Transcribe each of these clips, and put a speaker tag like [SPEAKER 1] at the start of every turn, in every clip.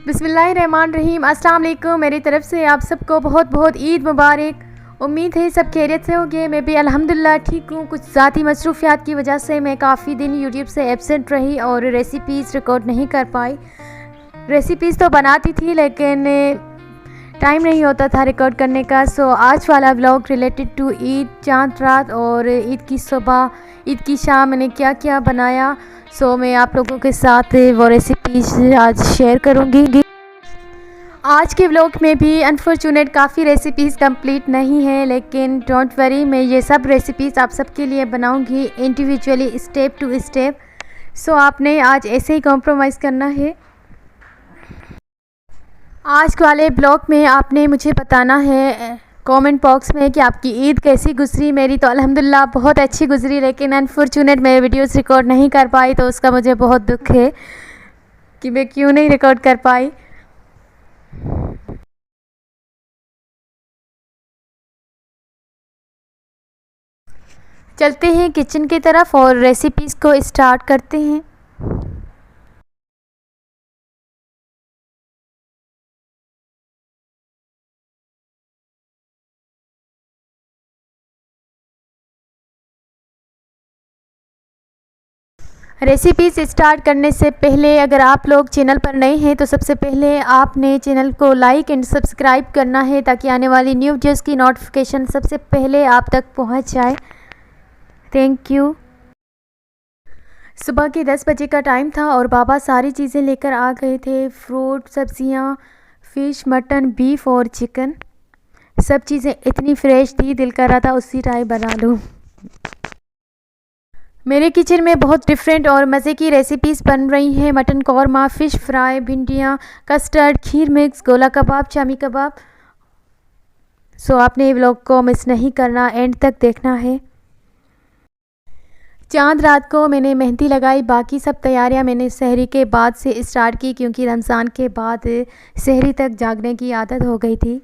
[SPEAKER 1] बिस्मिल्लाहिर्रहमानिर्रहीम। अस्सलाम वालेकुम। मेरी तरफ़ से आप सबको बहुत बहुत ईद मुबारक। उम्मीद है सब खैरियत से होंगे। मैं भी अल्हम्दुलिल्लाह ठीक हूँ। कुछ ज़ाती मसरूफ़ियात की वजह से मैं काफ़ी दिन यूट्यूब से एब्सेंट रही और रेसिपीज़ रिकॉर्ड नहीं कर पाई। रेसिपीज़ तो बनाती थी लेकिन टाइम नहीं होता था रिकॉर्ड करने का। सो आज वाला व्लॉग रिलेटेड टू ईद, चांद रात और ईद की सुबह, ईद की शाम मैंने क्या क्या बनाया। सो मैं आप लोगों के साथ वो रेसिपीज़ आज शेयर करूँगी। आज के व्लॉग में भी अनफॉर्चुनेट काफ़ी रेसिपीज़ कंप्लीट नहीं है, लेकिन डोंट वरी, मैं ये सब रेसिपीज़ आप सबके लिए बनाऊँगी इंडिविजुअली, स्टेप टू स्टेप। सो आपने आज ऐसे ही कॉम्प्रोमाइज़ करना है। आज वाले ब्लॉग में आपने मुझे बताना है कमेंट बॉक्स में कि आपकी ईद कैसी गुजरी। मेरी तो अल्हम्दुलिल्लाह बहुत अच्छी गुजरी, लेकिन अनफॉर्चुनेट मैं वीडियोस रिकॉर्ड नहीं कर पाई, तो उसका मुझे बहुत दुख है कि मैं क्यों नहीं रिकॉर्ड कर पाई। चलते हैं किचन की तरफ और रेसिपीज़ को स्टार्ट करते हैं। रेसिपीज़ स्टार्ट करने से पहले अगर आप लोग चैनल पर नए हैं तो सबसे पहले आपने चैनल को लाइक एंड सब्सक्राइब करना है, ताकि आने वाली न्यू वीडियोज़ की नोटिफिकेशन सबसे पहले आप तक पहुंच जाए। Thank you. सुबह के 10 बजे का टाइम था और बाबा सारी चीज़ें लेकर आ गए थे। फ्रूट, सब्जियां, फ़िश, मटन, बीफ और चिकन। सब चीज़ें इतनी फ्रेश थी, दिल कर रहा था उसी टाइम बना लूँ। मेरे किचन में बहुत डिफरेंट और मज़े की रेसिपीज़ बन रही हैं। मटन कौरमा, फ़िश फ्राई, भिंडियाँ, कस्टर्ड, खीर मिक्स, गोला कबाब, शामी कबाब। सो आपने व्लॉग को मिस नहीं करना, एंड तक देखना है। चांद रात को मैंने मेहंदी लगाई। बाकी सब तैयारियां मैंने सहरी के बाद से स्टार्ट की, क्योंकि रमज़ान के बाद सहरी तक जागने की आदत हो गई थी।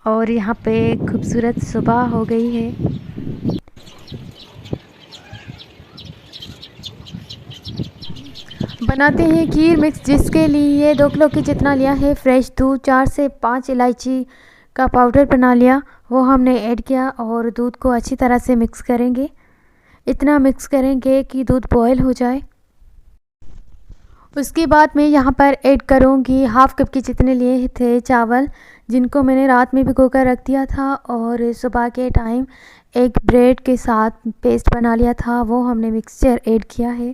[SPEAKER 1] और यहाँ पे खूबसूरत सुबह हो गई है। बनाते हैं खीर मिक्स, जिसके लिए 2 किलो के जितना लिया है फ्रेश दूध। 4 से 5 इलायची का पाउडर बना लिया, वो हमने ऐड किया और दूध को अच्छी तरह से मिक्स करेंगे। इतना मिक्स करेंगे कि दूध बॉयल हो जाए। उसके बाद मैं यहाँ पर ऐड करूँगी हाफ़ कप के जितने लिए थे चावल, जिनको मैंने रात में भिगो कर रख दिया था और सुबह के टाइम एक ब्रेड के साथ पेस्ट बना लिया था, वो हमने मिक्सचर ऐड किया है।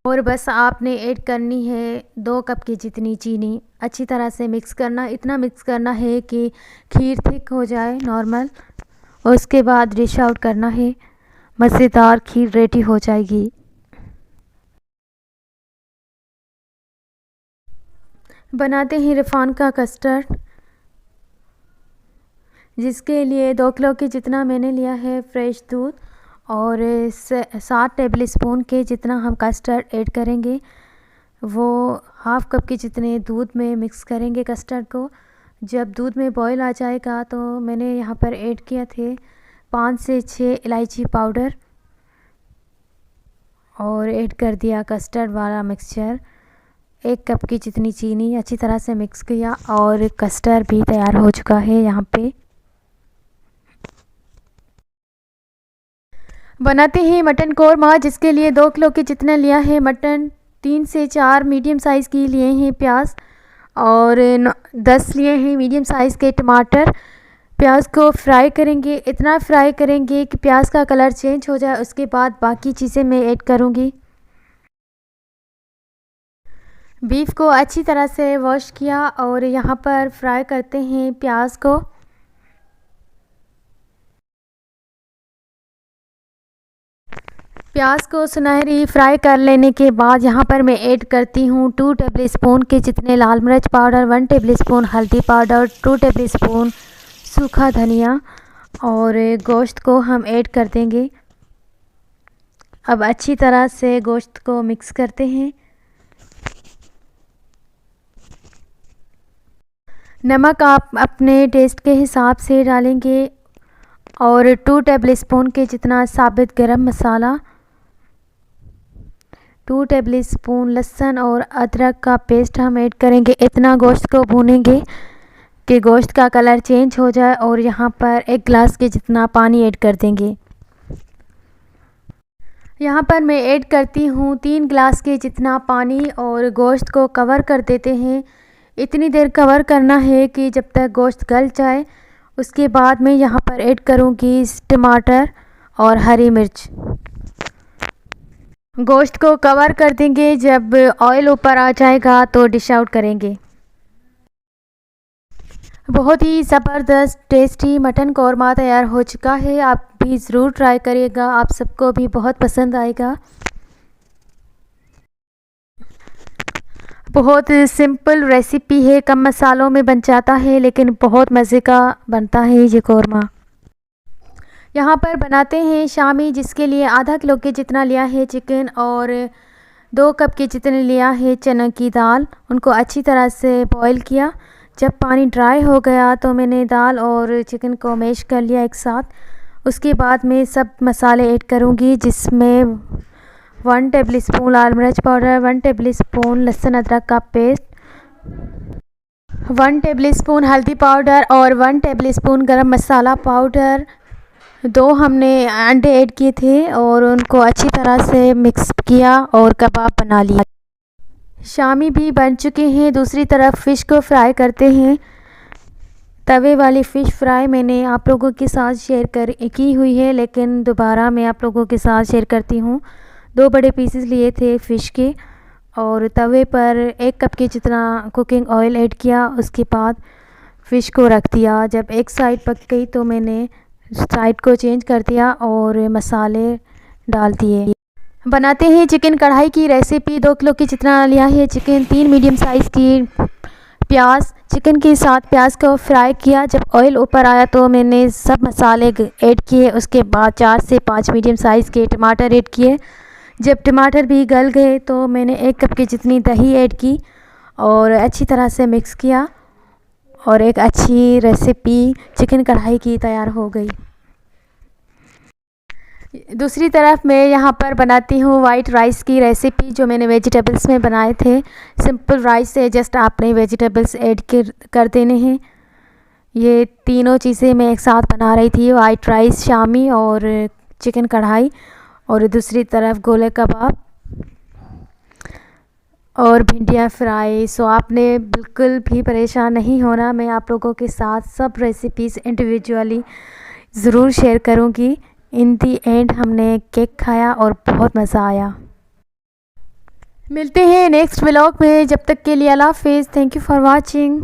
[SPEAKER 1] और बस आपने ऐड करनी है 2 कप की जितनी चीनी। अच्छी तरह से मिक्स करना, इतना मिक्स करना है कि खीर थिक हो जाए नॉर्मल। और उसके बाद डिश आउट करना है। मज़ेदार खीर रेडी हो जाएगी। बनाते हैं रिफान का कस्टर्ड, जिसके लिए 2 किलो के जितना मैंने लिया है फ्रेश दूध और 7 टेबल स्पून के जितना हम कस्टर्ड ऐड करेंगे। वो हाफ़ कप के जितने दूध में मिक्स करेंगे कस्टर्ड को। जब दूध में बॉईल आ जाएगा तो मैंने यहाँ पर ऐड किया थे 5 से 6 इलायची पाउडर और ऐड कर दिया कस्टर्ड वाला मिक्सचर। 1 कप की जितनी चीनी, अच्छी तरह से मिक्स किया और कस्टर्ड भी तैयार हो चुका है। यहाँ पे बनाते हैं मटन कौरमा, जिसके लिए 2 किलो के जितना लिया है मटन। 3 से 4 मीडियम साइज़ की लिए हैं प्याज और 10 लिए हैं मीडियम साइज़ के टमाटर। प्याज को फ्राई करेंगे, इतना फ्राई करेंगे कि प्याज का कलर चेंज हो जाए। उसके बाद बाकी चीज़ें मैं ऐड करूँगी। बीफ को अच्छी तरह से वॉश किया और यहाँ पर फ्राई करते हैं प्याज को। प्याज को सुनहरी फ्राई कर लेने के बाद यहाँ पर मैं ऐड करती हूँ 2 टेबल स्पून के जितने लाल मिर्च पाउडर, 1 टेबल स्पून हल्दी पाउडर, 2 टेबल स्पून सूखा धनिया और गोश्त को हम ऐड कर देंगे। अब अच्छी तरह से गोश्त को मिक्स करते हैं। नमक आप अपने टेस्ट के हिसाब से डालेंगे और 2 टेबल स्पून के जितना साबित गरम मसाला, 2 टेबल स्पून लहसुन और अदरक का पेस्ट हम ऐड करेंगे। इतना गोश्त को भूनेंगे कि गोश्त का कलर चेंज हो जाए और यहाँ पर 1 गिलास के जितना पानी ऐड कर देंगे। यहाँ पर मैं ऐड करती हूँ 3 गिलास के जितना पानी और गोश्त को कवर कर देते हैं। इतनी देर कवर करना है कि जब तक गोश्त गल जाए। उसके बाद मैं यहाँ पर ऐड करूँगी टमाटर और हरी मिर्च। गोश्त को कवर कर देंगे। जब ऑयल ऊपर आ जाएगा तो डिश आउट करेंगे। बहुत ही ज़बरदस्त टेस्टी मटन कौरमा तैयार हो चुका है। आप भी ज़रूर ट्राई करिएगा, आप सबको भी बहुत पसंद आएगा। बहुत सिंपल रेसिपी है, कम मसालों में बन जाता है लेकिन बहुत मज़े का बनता है ये कौरमा। यहाँ पर बनाते हैं शामी, जिसके लिए आधा किलो के जितना लिया है चिकन और 2 कप के जितने लिया है चना की दाल। उनको अच्छी तरह से बॉईल किया। जब पानी ड्राई हो गया तो मैंने दाल और चिकन को मैश कर लिया एक साथ। उसके बाद मैं सब मसाले ऐड करूँगी, जिसमें 1 टेबल स्पून लाल मिर्च पाउडर, 1 टेबल स्पून लहसुन अदरक का पेस्ट, 1 टेबल स्पून हल्दी पाउडर और 1 टेबल स्पून गरम मसाला पाउडर। 2 हमने अंडे ऐड किए थे और उनको अच्छी तरह से मिक्स किया और कबाब बना लिया। शामी भी बन चुके हैं। दूसरी तरफ फ़िश को फ्राई करते हैं। तवे वाली फ़िश फ्राई मैंने आप लोगों के साथ शेयर की हुई है, लेकिन दोबारा मैं आप लोगों के साथ शेयर करती हूँ। 2 बड़े पीसेस लिए थे फ़िश के और तवे पर 1 कप के जितना कुकिंग ऑयल ऐड किया। उसके बाद फ़िश को रख दिया। जब एक साइड पक गई तो मैंने साइड को चेंज कर दिया और मसाले डाल दिए। बनाते हैं चिकन कढ़ाई की रेसिपी। 2 किलो की जितना लिया है चिकन, 3 मीडियम साइज़ की प्याज, चिकन के साथ प्याज को फ्राई किया। जब ऑयल ऊपर आया तो मैंने सब मसाले ऐड किए। उसके बाद 4 से 5 मीडियम साइज़ के टमाटर ऐड किए। जब टमाटर भी गल गए तो मैंने 1 कप की जितनी दही ऐड की और अच्छी तरह से मिक्स किया और एक अच्छी रेसिपी चिकन कढ़ाई की तैयार हो गई। दूसरी तरफ मैं यहाँ पर बनाती हूँ वाइट राइस की रेसिपी, जो मैंने वेजिटेबल्स में बनाए थे। सिंपल राइस है, जस्ट आपने वेजिटेबल्स ऐड कर देने हैं। ये तीनों चीज़ें मैं एक साथ बना रही थी, वाइट राइस, शामी और चिकन कढ़ाई, और दूसरी तरफ गोले कबाब और भिंडियाँ फ्राई। सो आपने बिल्कुल भी परेशान नहीं होना, मैं आप लोगों के साथ सब रेसिपीज़ इंडिविजुअली ज़रूर शेयर करूँगी। इन दी एंड हमने केक खाया और बहुत मज़ा आया। मिलते हैं नेक्स्ट व्लॉग में, जब तक के लिए अल्लाह हाफ़िज़। Thank you for watching.